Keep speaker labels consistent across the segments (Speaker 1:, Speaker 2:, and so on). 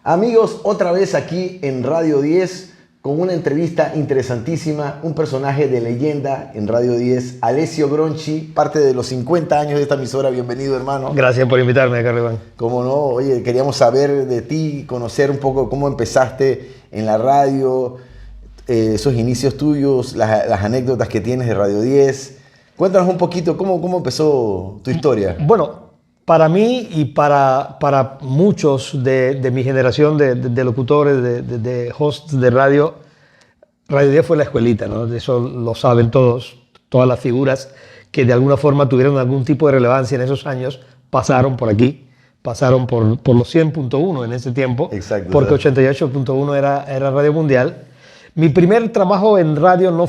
Speaker 1: Amigos, otra vez aquí en Radio 10 con una entrevista interesantísima, un personaje de leyenda en Radio 10, Alessio Gronchi, parte de los 50 años de esta emisora. Bienvenido, hermano.
Speaker 2: Gracias por invitarme, Carlos Iván.
Speaker 1: Cómo no, oye, queríamos saber de ti, conocer un poco cómo empezaste en la radio, esos inicios tuyos, las anécdotas que tienes de Radio 10. Cuéntanos un poquito cómo empezó tu historia.
Speaker 2: Bueno, para mí y para muchos de mi generación de locutores, de hosts de radio, Radio 10 fue la escuelita, ¿no? Eso lo saben todos, todas las figuras que de alguna forma tuvieron algún tipo de relevancia en esos años, pasaron por aquí, pasaron por los 100.1 en ese tiempo.
Speaker 1: Exacto.
Speaker 2: Porque 88.1 era Radio Mundial. Mi primer trabajo en radio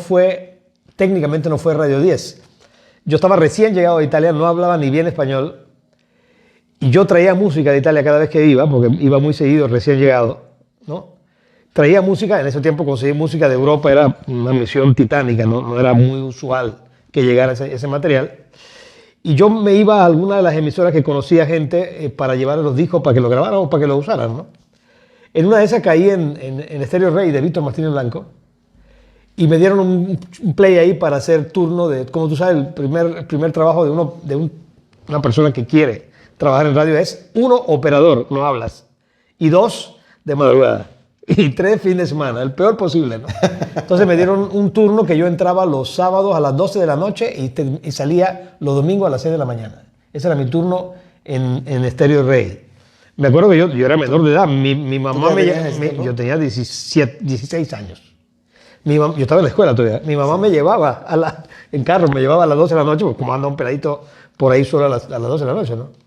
Speaker 2: técnicamente no fue Radio 10. Yo estaba recién llegado a Italia, no hablaba ni bien español. Y yo traía música de Italia cada vez que iba, porque iba muy seguido, recién llegado, ¿no? Traía música, en ese tiempo conseguir música de Europa era una misión titánica, no era muy usual que llegara ese material. Y yo me iba a alguna de las emisoras que conocía gente para llevar los discos para que lo grabaran o para que lo usaran, ¿no? En una de esas caí en Estéreo Rey de Víctor Martínez Blanco y me dieron un play ahí para hacer turno de, como tú sabes, el primer trabajo de una persona que quiere trabajar en radio es, 1, operador, no hablas, y 2, de madrugada, y 3, fin de semana, el peor posible, ¿no? Entonces me dieron un turno que yo entraba los sábados a las 12 de la noche y salía los domingos a las 6 de la mañana. Ese era mi turno en Estéreo Rey. Me acuerdo que yo era menor de edad, mi mamá yo tenía 16 años. Yo estaba en la escuela todavía. Mi mamá me llevaba en carro, me llevaba a las 12 de la noche, porque como anda un peladito por ahí solo a las 12 de la noche, ¿no?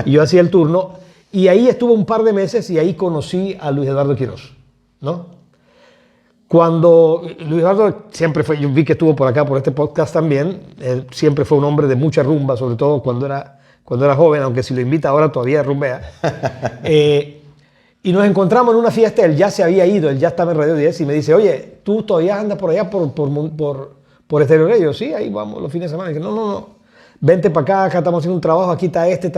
Speaker 2: Y yo hacía el turno, y ahí estuve un par de meses, y ahí conocí a Luis Eduardo Quiroz, ¿no? Cuando Luis Eduardo siempre fue, yo vi que estuvo por acá, por este podcast también, él siempre fue un hombre de mucha rumba, sobre todo cuando era joven, aunque si lo invita ahora todavía rumbea. Y nos encontramos en una fiesta, él ya se había ido, él ya estaba en Radio 10, y me dice, oye, ¿tú todavía andas por allá por Estéreo Rey? Yo, sí, ahí vamos los fines de semana. Y dije, no. Vente para acá estamos haciendo un trabajo, aquí está este.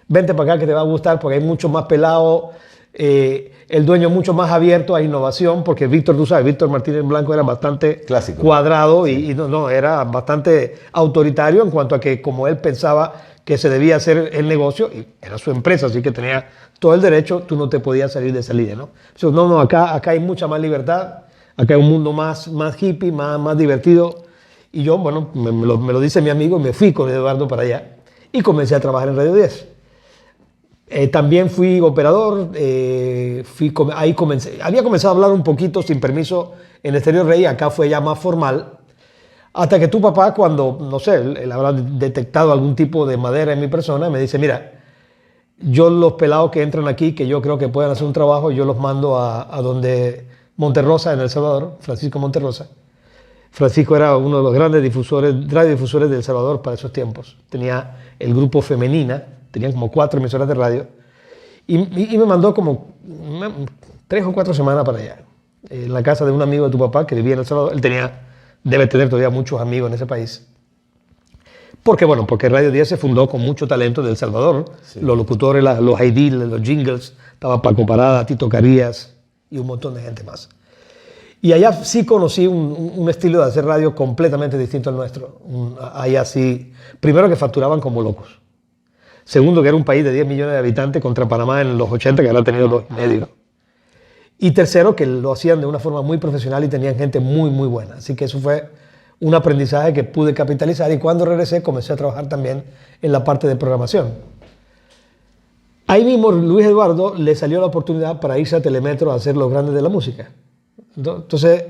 Speaker 2: Vente para acá que te va a gustar porque hay mucho más pelado, el dueño mucho más abierto a innovación, porque Víctor, tú sabes, Víctor Martínez Blanco era bastante
Speaker 1: clásico,
Speaker 2: cuadrado, sí. y era bastante autoritario en cuanto a que como él pensaba que se debía hacer el negocio, y era su empresa, así que tenía todo el derecho, tú no te podías salir de esa línea, ¿no? Entonces, acá hay mucha más libertad, acá hay un mundo más hippie, más divertido. Y yo, bueno, me lo dice mi amigo, me fui con Eduardo para allá y comencé a trabajar en Radio 10. También fui operador, ahí había comenzado a hablar un poquito sin permiso en Estéreo Rey, acá fue ya más formal, hasta que tu papá, cuando, no sé, él habrá detectado algún tipo de madera en mi persona, me dice, mira, yo los pelados que entran aquí, que yo creo que pueden hacer un trabajo, yo los mando a donde Monterrosa, en El Salvador, Francisco Monterrosa. Francisco era uno de los grandes radiodifusores de El Salvador para esos tiempos. Tenía el grupo Femenina, tenían como 4 emisoras de radio, y me mandó como 3 o 4 semanas para allá, en la casa de un amigo de tu papá que vivía en El Salvador. Él debe tener todavía muchos amigos en ese país. Porque Radio 10 se fundó con mucho talento de El Salvador. Sí. Los locutores, los ID, los jingles, estaba Paco Parada, Tito Carías y un montón de gente más. Y allá sí conocí un estilo de hacer radio completamente distinto al nuestro. Allá sí, primero que facturaban como locos. Segundo, que era un país de 10 millones de habitantes contra Panamá en los 80, que ahora ha tenido 2,5. Y tercero, que lo hacían de una forma muy profesional y tenían gente muy, muy buena. Así que eso fue un aprendizaje que pude capitalizar, y cuando regresé comencé a trabajar también en la parte de programación. Ahí mismo Luis Eduardo le salió la oportunidad para irse a Telemetro a hacer Los Grandes de la Música. Entonces,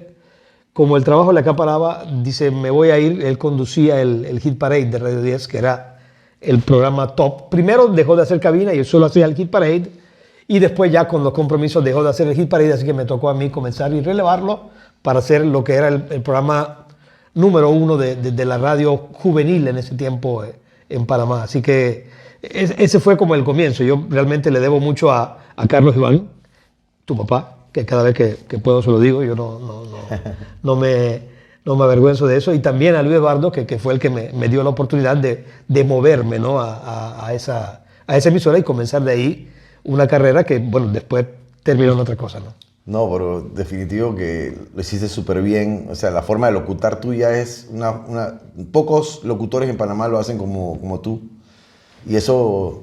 Speaker 2: como el trabajo le acaparaba, dice, me voy a ir. Él conducía el Hit Parade de Radio 10, que era el programa top. Primero dejó de hacer cabina y él solo hacía el Hit Parade, y después ya con los compromisos dejó de hacer el Hit Parade, así que me tocó a mí comenzar y relevarlo para hacer lo que era el programa número 1 de la radio juvenil en ese tiempo en Panamá. Así que ese fue como el comienzo. Yo realmente le debo mucho a Carlos Iván, tu papá, que cada vez que puedo se lo digo, yo no me avergüenzo de eso, y también a Luis Eduardo, que fue el que me dio la oportunidad de moverme, ¿no? a esa emisora y comenzar de ahí una carrera que, bueno, después terminó en otra cosa, ¿no?
Speaker 1: No, pero definitivo que lo hiciste súper bien. O sea, la forma de locutar tuya es pocos locutores en Panamá lo hacen como tú. Y eso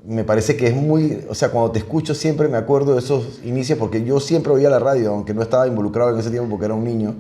Speaker 1: me parece que es muy... O sea, cuando te escucho siempre me acuerdo de esos inicios, porque yo siempre oía la radio, aunque no estaba involucrado en ese tiempo porque era un niño.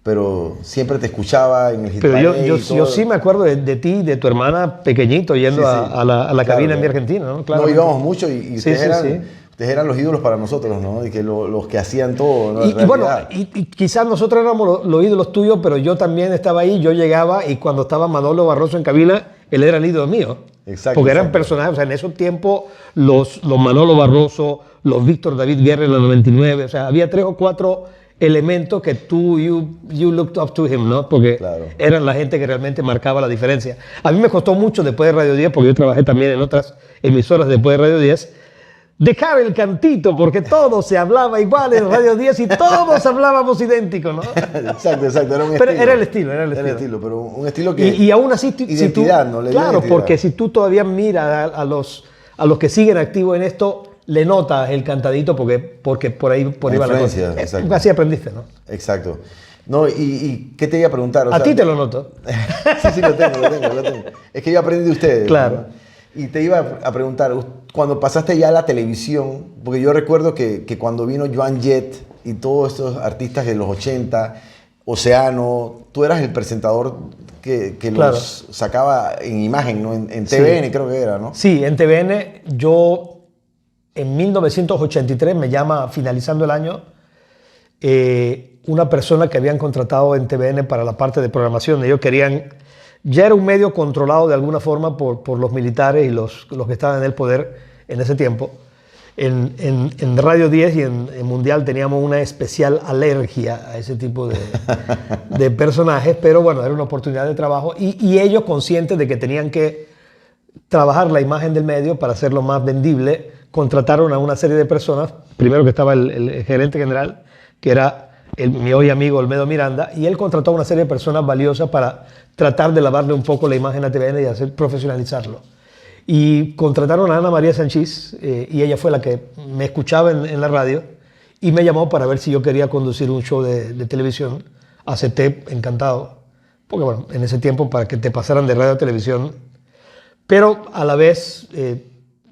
Speaker 1: Pero siempre te escuchaba en el Hit
Speaker 2: Pero
Speaker 1: Parade
Speaker 2: yo
Speaker 1: y todo.
Speaker 2: yo sí me acuerdo de ti, de tu hermana pequeñito, yendo
Speaker 1: Sí, sí.
Speaker 2: a la
Speaker 1: Claro,
Speaker 2: cabina en mi
Speaker 1: claro.
Speaker 2: Argentina, ¿no?
Speaker 1: No,
Speaker 2: Claramente.
Speaker 1: íbamos mucho y
Speaker 2: Sí, sí.
Speaker 1: ustedes eran los ídolos para nosotros, ¿no? Y que los que hacían todo, ¿no? En
Speaker 2: Y bueno,
Speaker 1: realidad.
Speaker 2: y quizás nosotros éramos los ídolos tuyos, pero yo también estaba ahí, yo llegaba y cuando estaba Manolo Barroso en cabina, él era el ídolo mío.
Speaker 1: Exacto,
Speaker 2: Porque eran
Speaker 1: exacto.
Speaker 2: personajes, o sea, en esos tiempos los Manolo Barroso, los Víctor David Guerra en la 99, o sea, había 3 o 4 elementos que you looked up to him, ¿no? Porque
Speaker 1: Claro.
Speaker 2: eran la gente que realmente marcaba la diferencia. A mí me costó mucho después de Radio 10, porque yo trabajé también en otras emisoras después de Radio 10, dejar el cantito, porque todo se hablaba igual en Radio 10 y todos hablábamos idéntico, ¿no?
Speaker 1: Exacto, era un
Speaker 2: Pero
Speaker 1: estilo.
Speaker 2: era el estilo, era el estilo.
Speaker 1: pero un estilo que...
Speaker 2: Y aún así,
Speaker 1: Identidad, ¿no? Le dio
Speaker 2: claro,
Speaker 1: identidad.
Speaker 2: porque si tú todavía miras a los que siguen activos en esto, le notas el cantadito porque por ahí va la
Speaker 1: influencia,
Speaker 2: cosa.
Speaker 1: exacto.
Speaker 2: Porque así aprendiste, ¿no?
Speaker 1: Exacto. No, y ¿qué te iba a preguntar? O
Speaker 2: A
Speaker 1: sea,
Speaker 2: ti te lo noto.
Speaker 1: sí, lo tengo. Es que yo aprendí de ustedes.
Speaker 2: Claro.
Speaker 1: ¿no? Y te iba a preguntar, cuando pasaste ya a la televisión, porque yo recuerdo que cuando vino Joan Jett y todos estos artistas de los 80, Océano, tú eras el presentador que
Speaker 2: Claro.
Speaker 1: los sacaba en imagen, ¿no? En TVN creo que era, ¿no?
Speaker 2: Sí, en TVN yo en 1983 me llama, finalizando el año, una persona que habían contratado en TVN para la parte de programación. Ellos querían, ya era un medio controlado de alguna forma por los militares y los que estaban en el poder en ese tiempo. En Radio 10 y en Mundial teníamos una especial alergia a ese tipo de personajes, pero bueno, era una oportunidad de trabajo y ellos conscientes de que tenían que trabajar la imagen del medio para hacerlo más vendible, contrataron a una serie de personas, primero que estaba el gerente general, que era mi hoy amigo Olmedo Miranda, y él contrató a una serie de personas valiosas para tratar de lavarle un poco la imagen a TVN y profesionalizarlo. Y contrataron a Ana María Sanchís, y ella fue la que me escuchaba en la radio, y me llamó para ver si yo quería conducir un show de televisión. Acepté, encantado, porque bueno, en ese tiempo para que te pasaran de radio a televisión, pero a la vez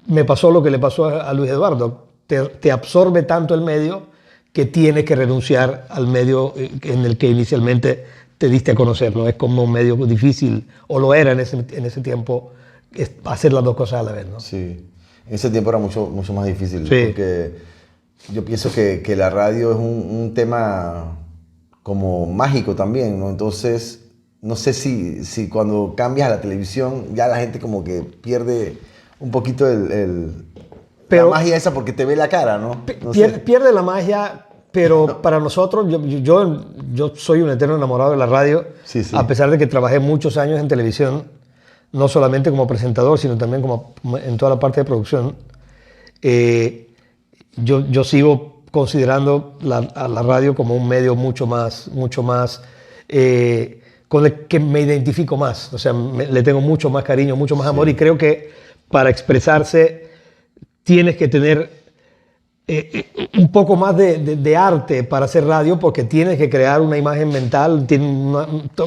Speaker 2: me pasó lo que le pasó a Luis Eduardo. Te absorbe tanto el medio que tienes que renunciar al medio en el que inicialmente te diste a conocer, ¿no? Es como un medio difícil, o lo era en ese tiempo, hacer las dos cosas a la vez, ¿no?
Speaker 1: Sí, en ese tiempo era mucho más difícil,
Speaker 2: Sí.
Speaker 1: porque yo pienso que la radio es un tema como mágico también, ¿no? Entonces, no sé si cuando cambias a la televisión ya la gente como que pierde un poquito
Speaker 2: Pero-
Speaker 1: la magia esa porque te ve la cara, ¿no? No sé.
Speaker 2: Pierde la magia, pero para nosotros, yo soy un eterno enamorado de la radio,
Speaker 1: Sí, sí.
Speaker 2: a pesar de que trabajé muchos años en televisión, no solamente como presentador, sino también como en toda la parte de producción. Yo sigo considerando a la radio como un medio mucho más con el que me identifico más. O sea, le tengo mucho más cariño, mucho más amor, y creo que para expresarse tienes que tener un poco más de arte para hacer radio, porque tienes que crear una imagen mental,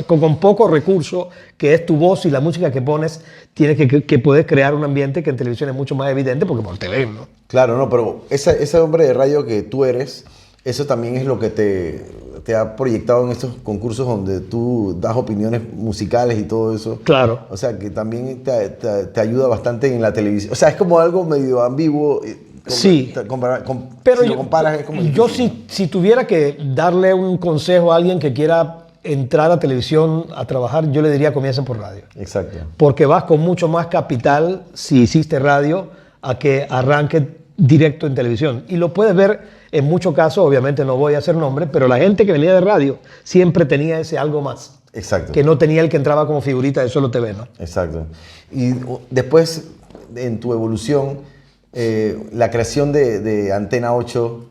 Speaker 2: con poco recurso, que es tu voz y la música que pones, tienes que poder crear un ambiente que en televisión es mucho más evidente porque por TV, ¿no?
Speaker 1: Claro, no, pero ese hombre de radio que tú eres, eso también es lo que te ha proyectado en estos concursos donde tú das opiniones musicales y todo eso.
Speaker 2: Claro.
Speaker 1: O sea, que también te ayuda bastante en la televisión. O sea, es como algo medio ambiguo.
Speaker 2: Sí.
Speaker 1: Pero si lo comparas es como
Speaker 2: yo
Speaker 1: difícil,
Speaker 2: si tuviera que darle un consejo a alguien que quiera entrar a televisión a trabajar, yo le diría comienza por radio.
Speaker 1: ¿no? Exacto.
Speaker 2: Porque vas con mucho más capital si hiciste radio a que arranque directo en televisión. Y lo puedes ver en muchos casos, obviamente no voy a hacer nombre, pero la gente que venía de radio siempre tenía ese algo más.
Speaker 1: Exacto.
Speaker 2: Que no tenía el que entraba como figurita de Solo TV, ¿no?
Speaker 1: Exacto. Y después, en tu evolución, la creación de Antena 8.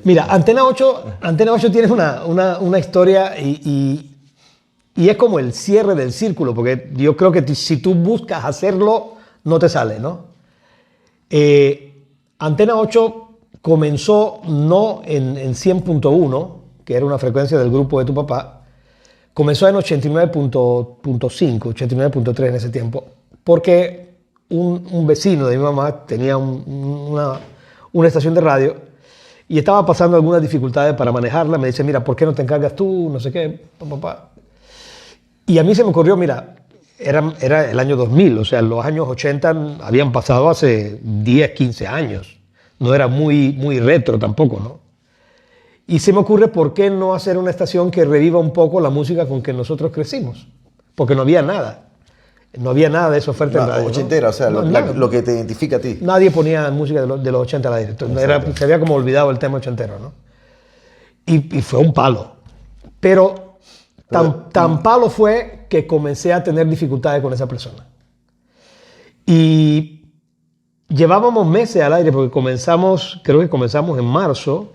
Speaker 2: Mira, Antena 8 tiene una historia y es como el cierre del círculo, porque yo creo que si tú buscas hacerlo, no te sale, ¿no? Antena 8 comenzó no en 100.1, que era una frecuencia del grupo de tu papá, comenzó en 89.5, 89.3 en ese tiempo, porque un vecino de mi mamá tenía una estación de radio y estaba pasando algunas dificultades para manejarla. Me dice, mira, ¿por qué no te encargas tú? No sé qué, papá. Y a mí se me ocurrió, mira, era el año 2000, o sea, los años 80 habían pasado hace 10, 15 años. No era muy retro tampoco, ¿no? Y se me ocurre, ¿por qué no hacer una estación que reviva un poco la música con que nosotros crecimos? Porque no había nada. No había nada de esa oferta en radio,
Speaker 1: ochentera,
Speaker 2: ¿no?
Speaker 1: o sea, lo que te identifica a ti.
Speaker 2: Nadie ponía música de los 80 al aire. Se había como olvidado el tema ochentero, ¿no? Y fue un palo. Pero tan palo fue que comencé a tener dificultades con esa persona. Y llevábamos meses al aire porque creo que comenzamos en marzo.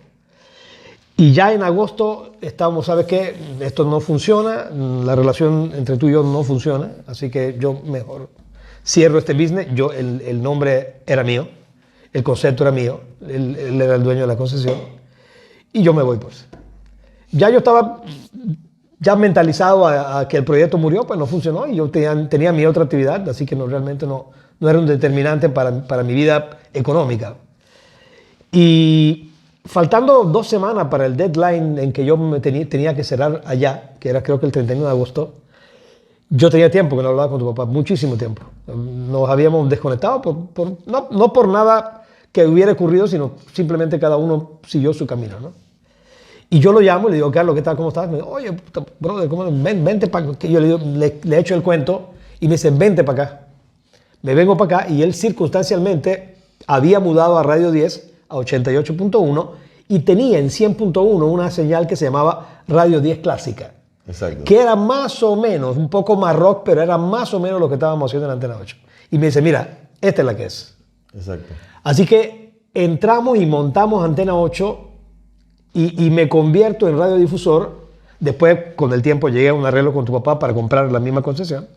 Speaker 2: Y ya en agosto estábamos, ¿sabes qué? Esto no funciona, la relación entre tú y yo no funciona, así que yo mejor cierro este business. El nombre era mío, el concepto era mío, él era el dueño de la concesión, y yo me voy, pues. Ya yo estaba ya mentalizado a que el proyecto murió, pues no funcionó, y yo tenía mi otra actividad, así que realmente no era un determinante para mi vida económica. Y faltando 2 semanas para el deadline en que yo tenía que cerrar allá, que era creo que el 31 de agosto, yo tenía tiempo que no hablaba con tu papá, muchísimo tiempo. Nos habíamos desconectado, no por nada que hubiera ocurrido, sino simplemente cada uno siguió su camino, ¿no? Y yo lo llamo y le digo, Carlos, ¿qué tal? ¿Cómo estás? Me dice, oye, brother, vente para acá. Yo le echo el cuento y me dice, vente para acá. Me vengo para acá y él circunstancialmente había mudado a Radio 10 a 88.1 y tenía en 100.1 una señal que se llamaba Radio 10 Clásica.
Speaker 1: Exacto.
Speaker 2: Que era más o menos, un poco más rock, pero era más o menos lo que estábamos haciendo en Antena 8. Y me dice, mira, esta es la que es.
Speaker 1: Exacto.
Speaker 2: Así que entramos y montamos Antena 8 y me convierto en radiodifusor. Después, con el tiempo, llegué a un arreglo con tu papá para comprar la misma concesión.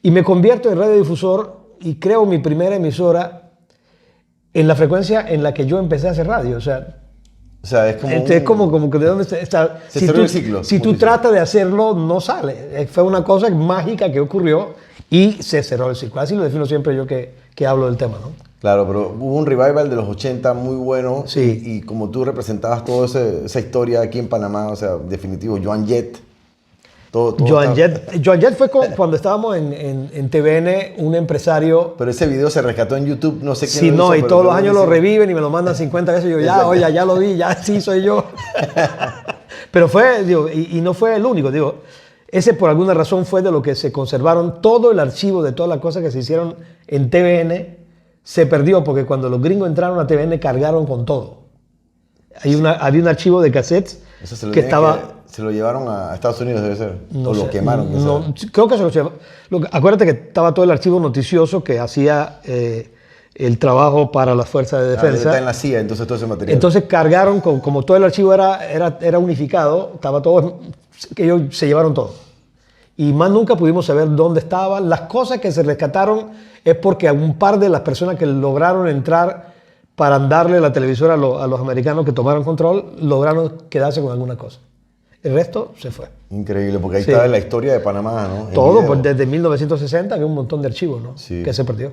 Speaker 2: Y me convierto en radiodifusor y creo mi primera emisora en la frecuencia en la que yo empecé a hacer radio. O sea,
Speaker 1: es
Speaker 2: como que de dónde está.
Speaker 1: Se cerró el ciclo.
Speaker 2: Si tú tratas de hacerlo, no sale. Fue una cosa mágica que ocurrió y se cerró el ciclo. Así lo defino siempre yo que hablo del tema, ¿no?
Speaker 1: Claro, pero hubo un revival de los 80 muy bueno.
Speaker 2: Sí.
Speaker 1: Y como tú representabas toda esa historia aquí en Panamá, o sea, definitivo, Joan Jett.
Speaker 2: Joan Jett fue cuando estábamos en TVN, un empresario.
Speaker 1: Pero ese video se rescató en YouTube, no sé quién
Speaker 2: sí,
Speaker 1: lo
Speaker 2: no,
Speaker 1: hizo,
Speaker 2: y todos los años lo reviven y me lo mandan 50 veces. Y yo, ya lo vi, ya sí soy yo. Pero fue, digo, y no fue el único, digo. Ese por alguna razón fue de lo que se conservaron. Todo el archivo de todas las cosas que se hicieron en TVN se perdió porque cuando los gringos entraron a TVN cargaron con todo. Había un archivo de cassettes que estaba...
Speaker 1: Se lo llevaron a Estados Unidos, debe ser.
Speaker 2: No
Speaker 1: o
Speaker 2: sé,
Speaker 1: lo quemaron.
Speaker 2: No, creo que se lo llevaron. Acuérdate que estaba todo el archivo noticioso que hacía el trabajo para las fuerzas de defensa.
Speaker 1: Está en la CIA, entonces todo ese material.
Speaker 2: Entonces cargaron, como todo el archivo era unificado, estaba todo, que ellos se llevaron todo. Y más nunca pudimos saber dónde estaban. Las cosas que se rescataron es porque a un par de las personas que lograron entrar para darle la televisora a los americanos que tomaron control, lograron quedarse con alguna cosa. El resto se fue.
Speaker 1: Increíble, porque ahí está la historia de Panamá, ¿no?
Speaker 2: Todo, pues desde 1960 había un montón de archivos, ¿no?
Speaker 1: Sí.
Speaker 2: Que se perdió.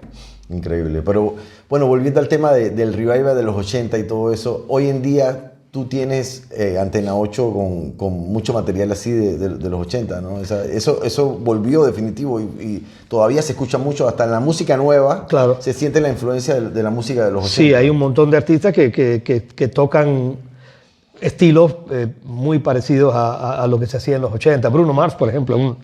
Speaker 1: Increíble. Pero bueno, volviendo al tema del revival de los 80 y todo eso, hoy en día tú tienes Antena 8 con mucho material así de los 80, ¿no? O sea, eso volvió definitivo y todavía se escucha mucho, hasta en la música nueva.
Speaker 2: Claro.
Speaker 1: Se siente la influencia de la música de los 80.
Speaker 2: Sí, hay un montón de artistas que tocan estilos muy parecidos a lo que se hacía en los 80. Bruno Mars, por ejemplo,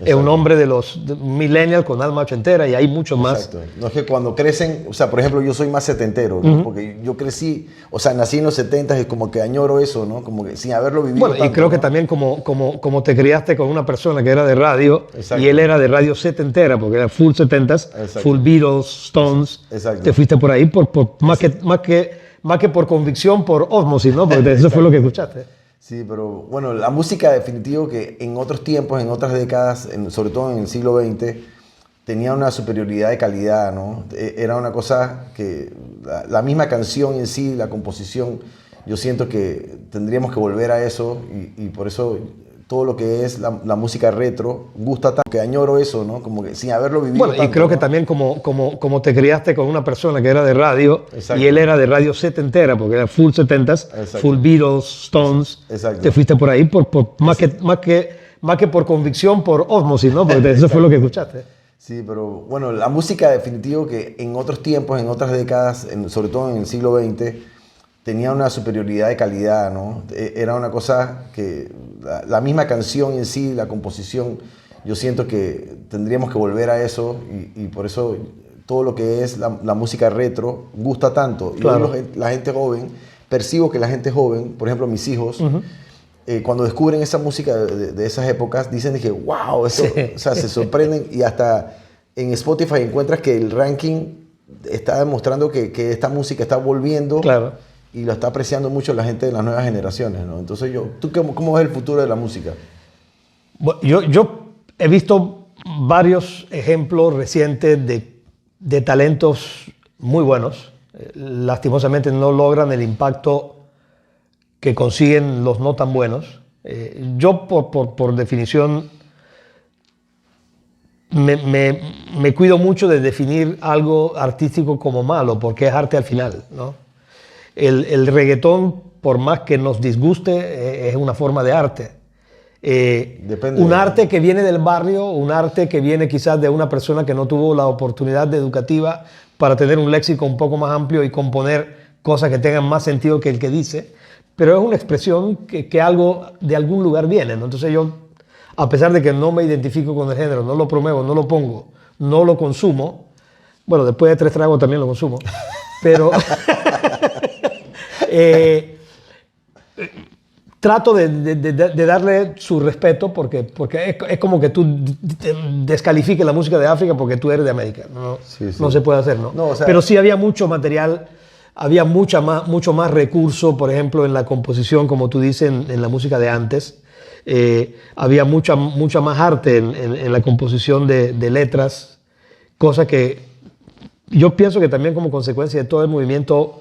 Speaker 2: es un hombre de los millennials con alma ochentera y hay muchos más.
Speaker 1: Exacto. No es que cuando crecen, o sea, por ejemplo, yo soy más setentero, ¿no? Porque yo crecí, o sea, nací en los 70 y como que añoro eso, ¿no? Como que sin haberlo vivido.
Speaker 2: Bueno,
Speaker 1: tanto,
Speaker 2: y creo
Speaker 1: ¿no?
Speaker 2: que también como te criaste con una persona que era de radio.
Speaker 1: Exacto.
Speaker 2: Y él era de radio setentera, porque era full 70s,
Speaker 1: Exacto.
Speaker 2: full Beatles, Stones.
Speaker 1: Exacto.
Speaker 2: Te fuiste por ahí más que por convicción, por ósmosis, ¿no? Porque eso fue lo que escuchaste.
Speaker 1: Sí, pero bueno, la música definitivo que en otros tiempos, en otras décadas, sobre todo en el siglo XX, tenía una superioridad de calidad, ¿no? Era una cosa que la misma canción en sí, la composición, yo siento que tendríamos que volver a eso y por eso todo lo que es la música retro gusta tanto, que añoro eso, ¿no? Como que sin haberlo vivido
Speaker 2: Bueno,
Speaker 1: tanto,
Speaker 2: y creo
Speaker 1: ¿no?
Speaker 2: que también como te criaste con una persona que era de radio,
Speaker 1: Exacto.
Speaker 2: y él era de radio setentera, porque era full setentas,
Speaker 1: Exacto.
Speaker 2: full Beatles, Stones,
Speaker 1: Exacto.
Speaker 2: te fuiste por ahí más que por convicción, por ósmosis, ¿no? Porque eso fue lo que escuchaste.
Speaker 1: Sí, pero bueno, la música definitivo que en otros tiempos, en otras décadas, sobre todo en el siglo XX, tenía una superioridad de calidad, ¿no? Era una cosa que la misma canción en sí, la composición, yo siento que tendríamos que volver a eso y por eso todo lo que es la música retro gusta tanto.
Speaker 2: Claro.
Speaker 1: Y hoy la gente joven, percibo que la gente joven, por ejemplo mis hijos, cuando descubren esa música de esas épocas, dicen que wow, eso,
Speaker 2: Sí.
Speaker 1: o sea, se sorprenden y hasta en Spotify encuentras que el ranking está demostrando que esta música está volviendo.
Speaker 2: Claro.
Speaker 1: Y lo está apreciando mucho la gente de las nuevas generaciones, ¿no? Entonces, ¿tú cómo ves el futuro de la música?
Speaker 2: Bueno, yo he visto varios ejemplos recientes de talentos muy buenos. Lastimosamente no logran el impacto que consiguen los no tan buenos. Yo, por definición, me cuido mucho de definir algo artístico como malo, porque es arte al final, ¿no? El reggaetón, por más que nos disguste, es una forma de arte.
Speaker 1: Depende.
Speaker 2: Un arte que viene del barrio, un arte que viene quizás de una persona que no tuvo la oportunidad educativa para tener un léxico un poco más amplio y componer cosas que tengan más sentido que el que dice, pero es una expresión que algo de algún lugar viene, ¿no? Entonces yo, a pesar de que no me identifico con el género, no lo promuevo, no lo pongo, no lo consumo, bueno, después de 3 tragos también lo consumo, pero trato de darle su respeto porque es como que tú descalifiques la música de África porque tú eres de América. No,
Speaker 1: Sí, sí.
Speaker 2: no se puede hacer, ¿no?
Speaker 1: No, o sea,
Speaker 2: pero sí había mucho material, había mucho más recurso, por ejemplo, en la composición, como tú dices, en la música de antes. Había mucha más arte en la composición de letras, cosa que yo pienso que también como consecuencia de todo el movimiento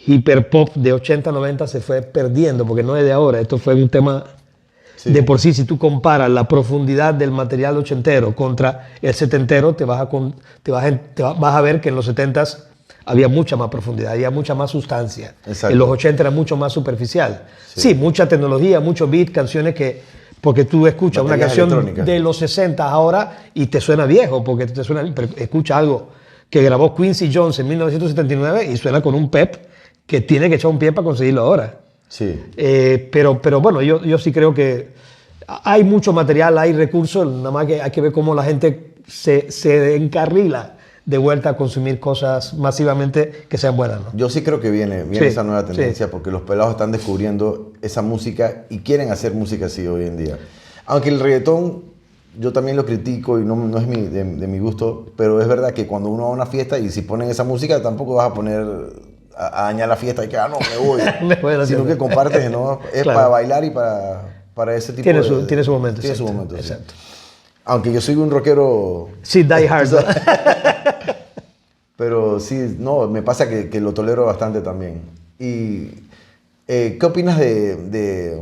Speaker 2: hiperpop de 80, 90 se fue perdiendo, porque no es de ahora, esto fue un tema de por sí. Si tú comparas la profundidad del material ochentero contra el setentero, vas a ver que en los 70s había mucha más profundidad, había mucha más sustancia.
Speaker 1: Exacto.
Speaker 2: En los 80 era mucho más superficial. Sí, mucha tecnología, mucho beat, canciones que... Porque tú escuchas una
Speaker 1: Baterías
Speaker 2: canción
Speaker 1: electrónicas.
Speaker 2: de los 60 ahora y te suena viejo, porque te suena... Pero escucha algo que grabó Quincy Jones en 1979 y suena con un pep que tiene que echar un pie para conseguirlo ahora.
Speaker 1: Sí.
Speaker 2: Pero bueno, yo sí creo que hay mucho material, hay recursos, nada más que hay que ver cómo la gente se encarrila de vuelta a consumir cosas masivamente que sean buenas, ¿no?
Speaker 1: Yo sí creo que viene
Speaker 2: Sí,
Speaker 1: esa nueva tendencia
Speaker 2: sí.
Speaker 1: porque los pelados están descubriendo esa música y quieren hacer música así hoy en día. Aunque el reggaetón yo también lo critico y no es de mi gusto, pero es verdad que cuando uno va a una fiesta y si ponen esa música tampoco vas a poner a dañar la fiesta y que no, me voy.
Speaker 2: Bueno,
Speaker 1: sino que compartes, ¿no? Es
Speaker 2: Claro.
Speaker 1: para bailar y para ese tipo
Speaker 2: Tiene
Speaker 1: de...
Speaker 2: su momento.
Speaker 1: Tiene su
Speaker 2: exacto,
Speaker 1: momento, sí.
Speaker 2: exacto.
Speaker 1: Aunque yo soy un rockero...
Speaker 2: Sí, Die Hard. ¿no?
Speaker 1: Pero sí, no, me pasa que lo tolero bastante también. Y ¿qué opinas de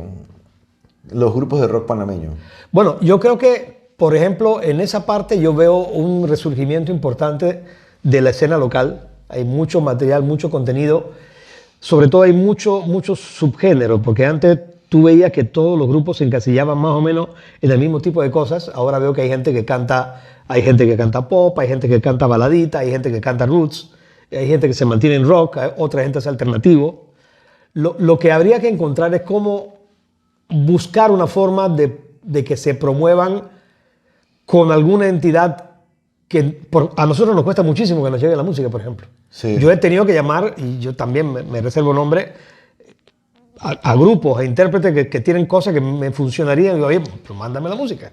Speaker 1: los grupos de rock panameño?
Speaker 2: Bueno, yo creo que, por ejemplo, en esa parte yo veo un resurgimiento importante de la escena local. Hay mucho material, mucho contenido. Sobre todo hay muchos subgéneros, porque antes tú veías que todos los grupos se encasillaban más o menos en el mismo tipo de cosas. Ahora veo que hay gente que canta pop, hay gente que canta baladita, hay gente que canta roots, hay gente que se mantiene en rock, otra gente es alternativo. Lo que habría que encontrar es cómo buscar una forma de que se promuevan con alguna entidad que a nosotros nos cuesta muchísimo que nos llegue la música, por ejemplo.
Speaker 1: Sí.
Speaker 2: Yo he tenido que llamar, y yo también me reservo nombre, a grupos, a intérpretes que tienen cosas que me funcionarían. Y digo, oye, pues mándame la música.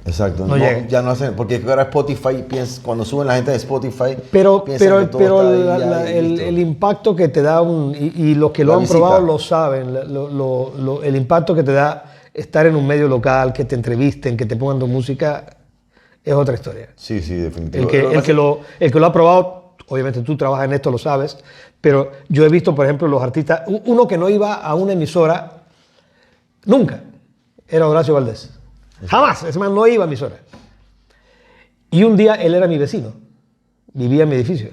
Speaker 1: Exacto.
Speaker 2: No llega.
Speaker 1: Ya no hacen, porque ahora Spotify, cuando suben la gente de Spotify,
Speaker 2: Pero
Speaker 1: piensan que todo está ahí, ya, y listo.
Speaker 2: el impacto que te da, y los que lo
Speaker 1: La
Speaker 2: han
Speaker 1: visita.
Speaker 2: probado lo saben, el impacto que te da estar en un medio local, que te entrevisten, que te pongan tu música, es otra historia.
Speaker 1: Sí, sí, definitivamente.
Speaker 2: El que lo ha probado, obviamente tú trabajas en esto, lo sabes, pero yo he visto, por ejemplo, los artistas, uno que no iba a una emisora nunca, era Horacio Valdés. Jamás, ese man no iba a emisora. Y un día él era mi vecino, vivía en mi edificio.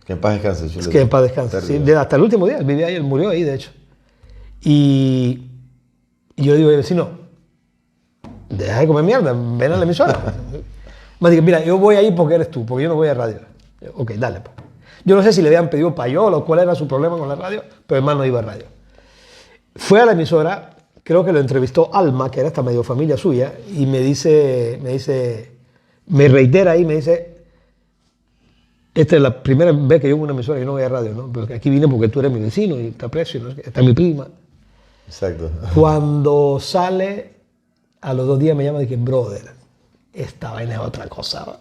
Speaker 1: Que en paz descanse.
Speaker 2: Es que en paz descanse. Sí, hasta el último día, él vivía ahí, él murió ahí, de hecho. Y yo le digo, vecino, deja de comer mierda, ven a la emisora. Me dice, mira, yo voy ahí porque eres tú, porque yo no voy a radio. Yo, ok, dale. Pues. Yo no sé si le habían pedido payola o cuál era su problema con la radio, pero el man no iba a radio. Fue a la emisora, creo que lo entrevistó Alma, que era esta medio familia suya, y me reitera ahí, me dice, esta es la primera vez que yo voy a una emisora y no voy a radio, ¿no? Porque aquí vine porque tú eres mi vecino y te aprecio, ¿no? Está mi prima.
Speaker 1: Exacto.
Speaker 2: Cuando sale, a los 2 días me llama y dice, brother, esta vaina es otra cosa.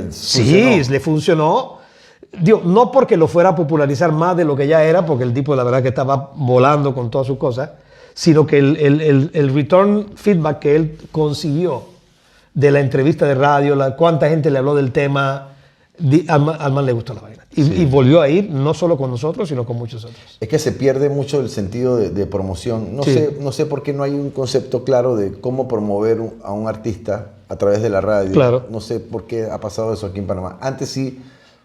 Speaker 2: Sí, le funcionó. Digo, no porque lo fuera a popularizar más de lo que ya era, porque el tipo la verdad que estaba volando con todas sus cosas, sino que el return feedback que él consiguió de la entrevista de radio, cuánta gente le habló del tema, al man le gustó la vaina. Y volvió a ir, no solo con nosotros, sino con muchos otros.
Speaker 1: Es que se pierde mucho el sentido de promoción. No sé por qué no hay un concepto claro de cómo promover a un artista a través de la radio.
Speaker 2: Claro.
Speaker 1: No sé por qué ha pasado eso aquí en Panamá. Antes sí,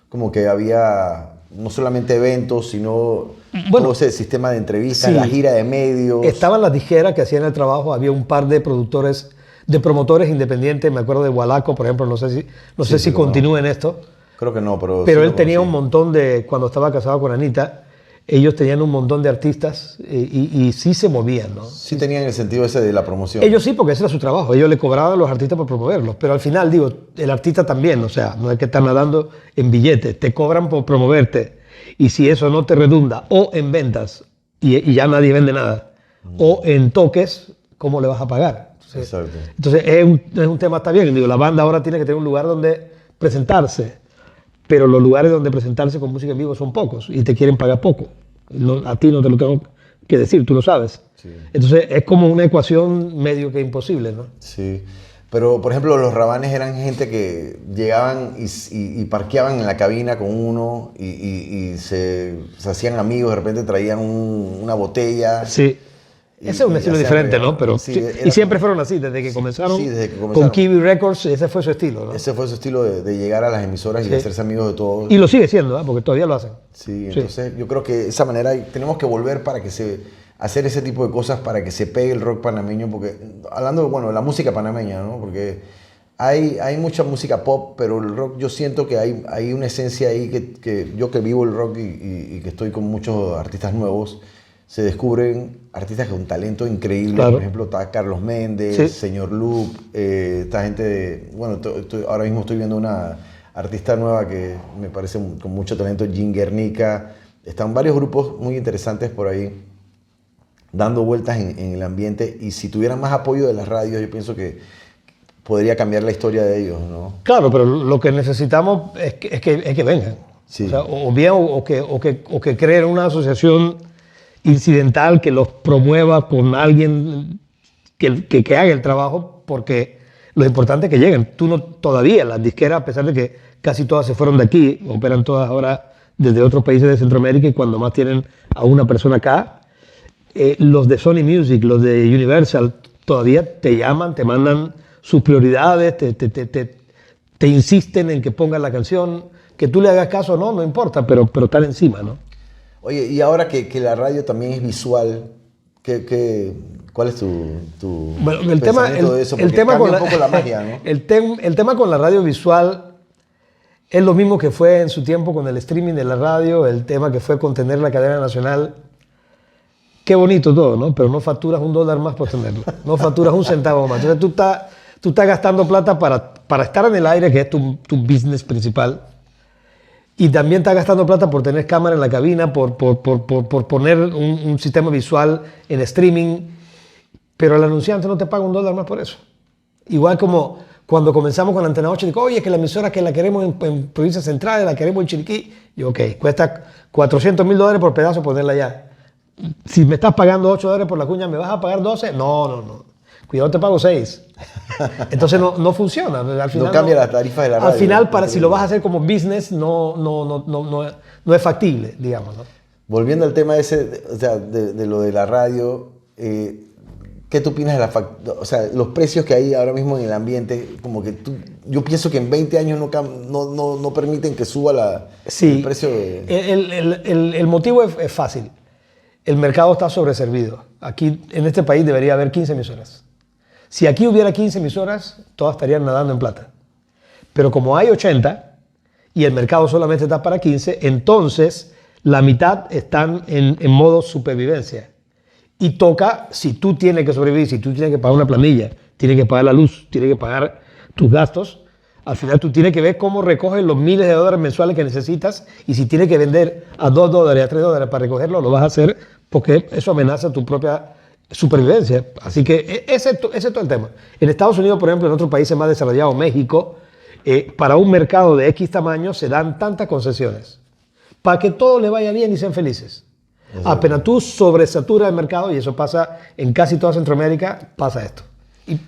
Speaker 1: como que había no solamente eventos, sino todo ese sistema de entrevistas, la gira de medios.
Speaker 2: Estaban las disqueras que hacían el trabajo, había un par de productores, de promotores independientes, me acuerdo de Gualaco, por ejemplo, no sé si continúa en esto.
Speaker 1: Creo que no, pero
Speaker 2: él tenía un montón de, cuando estaba casado con Anita, ellos tenían un montón de artistas y sí se movían, ¿no?
Speaker 1: Sí tenían el sentido ese de la promoción.
Speaker 2: Ellos sí, porque ese era su trabajo. Ellos le cobraban a los artistas por promoverlos. Pero al final, digo, el artista también, o sea, no es que están nadando en billetes, te cobran por promoverte. Y si eso no te redunda o en ventas y ya nadie vende nada, o en toques, ¿cómo le vas a pagar?
Speaker 1: Exacto.
Speaker 2: Entonces es un tema, está bien. Digo, la banda ahora tiene que tener un lugar donde presentarse. Pero los lugares donde presentarse con música en vivo son pocos y te quieren pagar poco. A ti no te lo tengo que decir, tú lo sabes. Sí. Entonces es como una ecuación medio que imposible, ¿no?
Speaker 1: Sí, pero por ejemplo los Rabanes eran gente que llegaban y parqueaban en la cabina con uno y se hacían amigos, de repente traían una botella.
Speaker 2: Sí. Ese es un estilo diferente, ¿no? Pero sí, y siempre fueron así, desde que comenzaron con Kiwi Records, ese fue su estilo, ¿no?
Speaker 1: Ese fue su estilo de llegar a las emisoras y hacerse amigos de todos.
Speaker 2: Y lo sigue siendo, ¿eh? Porque todavía lo hacen.
Speaker 1: Sí, entonces yo creo que de esa manera tenemos que volver para que hacer ese tipo de cosas para que se pegue el rock panameño, porque hablando de la música panameña, ¿no? Porque hay mucha música pop, pero el rock yo siento que hay una esencia ahí que yo que vivo el rock y que estoy con muchos artistas nuevos, se descubren artistas con talento increíble. Claro. Por ejemplo, está Carlos Méndez, Señor Luke, esta gente ahora mismo estoy viendo una artista nueva que me parece con mucho talento, Jim Guernica. Están varios grupos muy interesantes por ahí dando vueltas en el ambiente, y si tuvieran más apoyo de las radios, yo pienso que podría cambiar la historia de ellos, ¿no?
Speaker 2: Claro, pero lo que necesitamos es que vengan. Sí. O sea, o bien o que creen una asociación incidental que los promueva con alguien que haga el trabajo, porque lo importante es que lleguen. Todavía las disqueras, a pesar de que casi todas se fueron de aquí, operan todas ahora desde otros países de Centroamérica, y cuando más tienen a una persona acá, los de Sony Music, los de Universal, todavía te llaman, te mandan sus prioridades, te insisten en que pongas la canción, que tú le hagas caso o no importa, pero están encima, ¿no?
Speaker 1: Oye, y ahora que la radio también es visual, ¿cuál es tu
Speaker 2: bueno, el tema
Speaker 1: de eso? Porque cambia un poco la magia, ¿no?
Speaker 2: El tema con la radio visual es lo mismo que fue en su tiempo con el streaming de la radio, el tema que fue con tener la cadena nacional. Qué bonito todo, ¿no? Pero no facturas $1 más por tenerlo, no facturas un centavo más. Entonces tú estás gastando plata para estar en el aire, que es tu business principal. Y también está gastando plata por tener cámara en la cabina, por poner un sistema visual en streaming, pero el anunciante no te paga $1 más por eso. Igual como cuando comenzamos con Antena 8, digo, oye, que la emisora que la queremos en provincias centrales, la queremos en Chiriquí. Y ok, cuesta $400,000 por pedazo ponerla allá. Si me estás pagando $8 por la cuña, ¿me vas a pagar 12? No. cuidado te pago 6. Entonces no funciona. Al final
Speaker 1: no cambia las tarifas de la radio.
Speaker 2: Al final, si lo vas a hacer como business, no es factible, digamos, ¿no?
Speaker 1: Volviendo al tema ese, o sea, de lo de la radio, ¿qué tú opinas de o sea, los precios que hay ahora mismo en el ambiente? Como que yo pienso que en 20 años no permiten que suba el precio de...
Speaker 2: El motivo es fácil. El mercado está sobreservido. Aquí, en este país, debería haber 15 emisoras. Si aquí hubiera 15 emisoras, todas estarían nadando en plata. Pero como hay 80 y el mercado solamente está para 15, entonces la mitad están en modo supervivencia. Y toca, si tú tienes que sobrevivir, si tú tienes que pagar una planilla, tienes que pagar la luz, tienes que pagar tus gastos, al final tú tienes que ver cómo recoges los miles de dólares mensuales que necesitas, y si tienes que vender a $2, a $3 para recogerlo, lo vas a hacer porque eso amenaza tu propia supervivencia. Así que ese es todo el tema. En Estados Unidos, por ejemplo, en otros países más desarrollados, México, para un mercado de X tamaño se dan tantas concesiones para que todo le vaya bien y sean felices. Exacto. Apenas tú sobresaturas el mercado, y eso pasa en casi toda Centroamérica, pasa esto. Y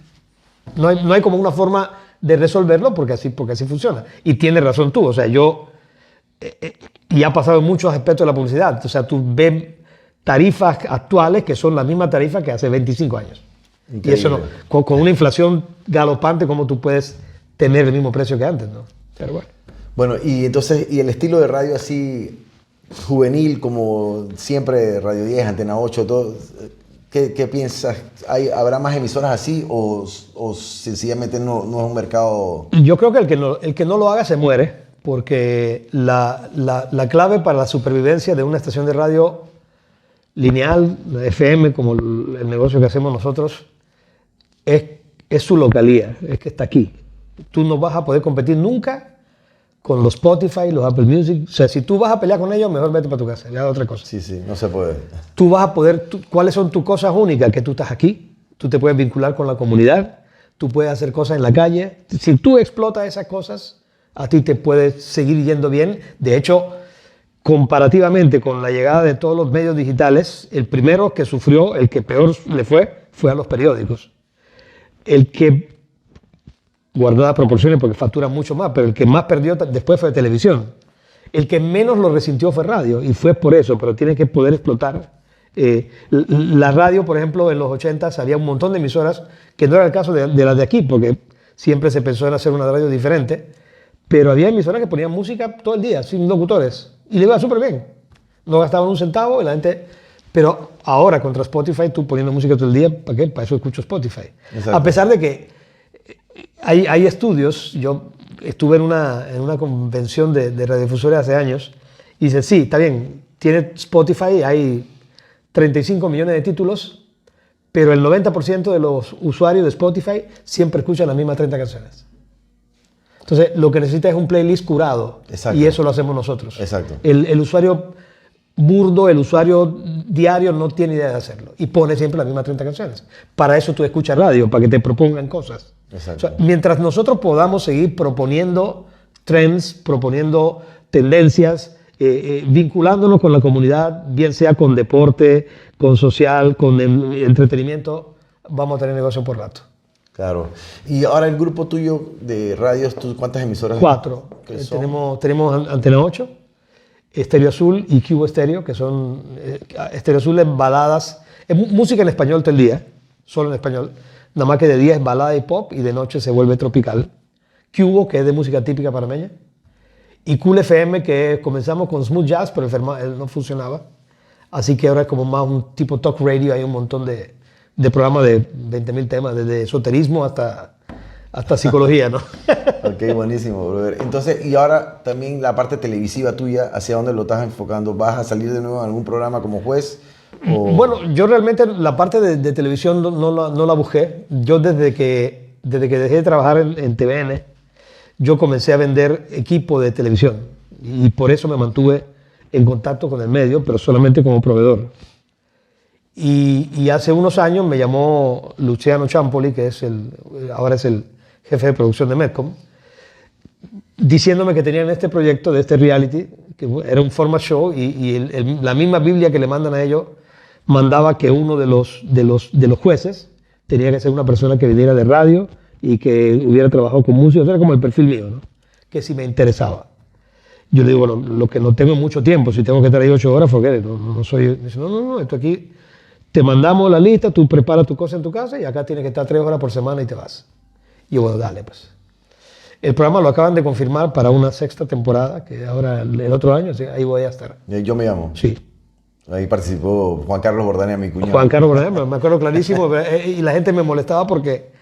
Speaker 2: no hay como una forma de resolverlo porque así funciona. Y tienes razón tú, o sea, y ha pasado en muchos aspectos de la publicidad. O sea, tú ves tarifas actuales que son la misma tarifa que hace 25 años. Increíble. Y eso con una inflación galopante, ¿cómo tú puedes tener el mismo precio que antes, no? Pero bueno.
Speaker 1: Bueno, y entonces, ¿y el estilo de radio así juvenil, como siempre, Radio 10, Antena 8, todo, qué piensas? ¿Habrá más emisoras así o sencillamente no es un mercado?
Speaker 2: Yo creo que el que no lo haga se muere, porque la clave para la supervivencia de una estación de radio lineal, FM, como el negocio que hacemos nosotros, es su localía, es que está aquí. Tú no vas a poder competir nunca con los Spotify, los Apple Music. O sea, si tú vas a pelear con ellos, mejor vete para tu casa, ya otra cosa.
Speaker 1: Sí, no se puede.
Speaker 2: Tú vas a poder, ¿cuáles son tus cosas únicas? Que tú estás aquí, tú te puedes vincular con la comunidad, tú puedes hacer cosas en la calle. Si tú explotas esas cosas, a ti te puede seguir yendo bien. De hecho, comparativamente con la llegada de todos los medios digitales, el primero que sufrió, el que peor le fue a los periódicos. El que guardó las proporciones porque factura mucho más, pero el que más perdió después fue televisión. El que menos lo resintió fue radio, y fue por eso, pero tiene que poder explotar. La radio, por ejemplo, en los 80s había un montón de emisoras, que no era el caso de las de aquí, porque siempre se pensó en hacer una radio diferente, pero había emisoras que ponían música todo el día, sin locutores, y le iba súper bien. No gastaban un centavo y la gente... Pero ahora, contra Spotify, tú poniendo música todo el día, ¿para qué? Para eso escucho Spotify. Exacto. A pesar de que hay estudios, yo estuve en una convención de radiodifusores hace años, y dice, sí, está bien, tiene Spotify, hay 35 millones de títulos, pero el 90% de los usuarios de Spotify siempre escuchan las mismas 30 canciones. Entonces, lo que necesita es un playlist curado. Exacto. Y eso lo hacemos nosotros.
Speaker 1: Exacto.
Speaker 2: El usuario burdo, el usuario diario no tiene idea de hacerlo y pone siempre las mismas 30 canciones. Para eso tú escuchas radio, para que te propongan cosas.
Speaker 1: Exacto.
Speaker 2: O sea, mientras nosotros podamos seguir proponiendo trends, proponiendo tendencias, vinculándonos con la comunidad, bien sea con deporte, con social, con entretenimiento, vamos a tener negocio por rato.
Speaker 1: Claro. Y ahora el grupo tuyo de radios, ¿cuántas emisoras?
Speaker 2: 4. Tenemos Antena 8, Estéreo Azul y Cubo Estéreo, que son... Estéreo Azul es baladas, es música en español todo el día, solo en español. Nada más que de día es balada y pop y de noche se vuelve tropical. Cubo, que es de música típica panameña. Y Cool FM, que comenzamos con smooth jazz, pero no funcionaba. Así que ahora es como más un tipo talk radio, hay un montón de programas de 20.000 temas, desde esoterismo hasta psicología, ¿no?
Speaker 1: Ok, buenísimo, brother. Entonces, y ahora también la parte televisiva tuya, ¿hacia dónde lo estás enfocando? ¿Vas a salir de nuevo en algún programa como juez? ¿O?
Speaker 2: Bueno, yo realmente la parte de televisión no la busqué. Yo desde que dejé de trabajar en TVN, yo comencé a vender equipo de televisión y por eso me mantuve en contacto con el medio, pero solamente como proveedor. Y hace unos años me llamó Luciano Ciampoli, que ahora es el jefe de producción de Medcom, diciéndome que tenían este proyecto de este reality, que era un format show, y la misma Biblia que le mandan a ellos mandaba que uno de los jueces tenía que ser una persona que viniera de radio y que hubiera trabajado con músicos, era como el perfil mío, ¿no? Que si me interesaba. Yo le digo, bueno, lo que no tengo es mucho tiempo, si tengo que estar ahí 8 horas, porque no soy... Dice, no, esto aquí, te mandamos la lista, tú preparas tu cosa en tu casa y acá tienes que estar 3 horas por semana y te vas. Y yo, bueno, dale, pues. El programa lo acaban de confirmar para una 6ª temporada, que ahora el otro año, así, ahí voy a estar.
Speaker 1: Yo me llamo.
Speaker 2: Sí.
Speaker 1: Ahí participó Juan Carlos Bordania, mi cuñado.
Speaker 2: Juan Carlos Bordania, me acuerdo clarísimo, y la gente me molestaba porque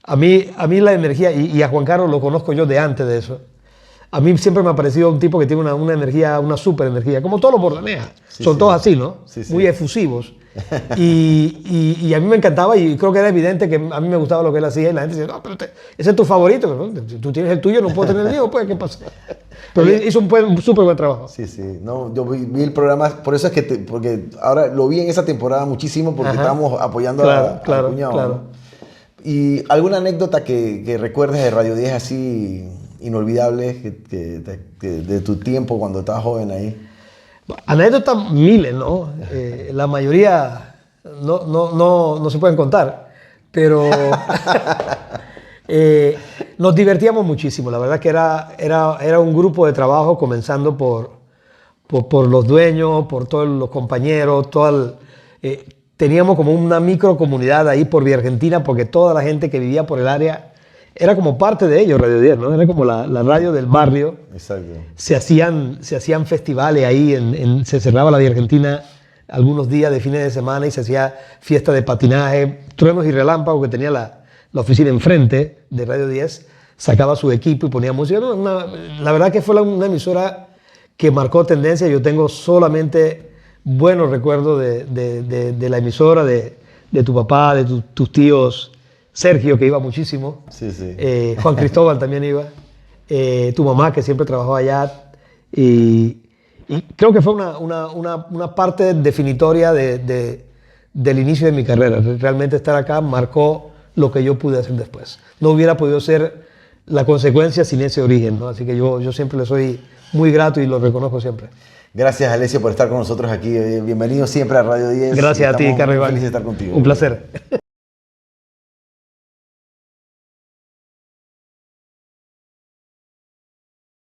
Speaker 2: a mí la energía, y a Juan Carlos lo conozco yo de antes de eso, a mí siempre me ha parecido un tipo que tiene una energía, una super energía, como todos los Bordaneas, son todos así, ¿no? Muy efusivos. Y a mí me encantaba y creo que era evidente que a mí me gustaba lo que él hacía y la gente decía, no, pero ese es tu favorito, ¿no? Si tú tienes el tuyo, no puedo tener el mío, pues, ¿qué pasa? Pero hizo un súper buen trabajo.
Speaker 1: Sí. No, yo vi el programa, por eso es que, porque ahora lo vi en esa temporada muchísimo porque estábamos apoyando a cuñado.
Speaker 2: Claro.
Speaker 1: ¿No? ¿Y alguna anécdota que recuerdes de Radio 10 así inolvidable de tu tiempo cuando estabas joven ahí?
Speaker 2: Anécdotas miles, ¿no? La mayoría no se pueden contar, pero nos divertíamos muchísimo. La verdad que era un grupo de trabajo comenzando por los dueños, por todos los compañeros, teníamos como una microcomunidad ahí por Vía Argentina porque toda la gente que vivía por el área era como parte de ellos, Radio 10, ¿no? Era como la radio del barrio.
Speaker 1: Exacto.
Speaker 2: Se hacían festivales ahí, se cerraba la Vía Argentina algunos días de fines de semana y se hacía fiesta de patinaje, truenos y relámpagos, que tenía la oficina enfrente de Radio 10, sacaba su equipo y ponía música. La verdad que fue una emisora que marcó tendencia. Yo tengo solamente buenos recuerdos de la emisora, de tu papá, de tus tíos. Sergio, que iba muchísimo.
Speaker 1: Sí.
Speaker 2: Juan Cristóbal también iba. Tu mamá, que siempre trabajaba allá. Y creo que fue una parte definitoria del inicio de mi carrera. Realmente estar acá marcó lo que yo pude hacer después. No hubiera podido ser la consecuencia sin ese origen, ¿no? Así que yo siempre le soy muy grato y lo reconozco siempre.
Speaker 1: Gracias, Alessio, por estar con nosotros aquí. Bienvenido siempre a Radio 10.
Speaker 2: Gracias a ti, Carlos.
Speaker 1: Feliz de estar contigo.
Speaker 2: Un placer.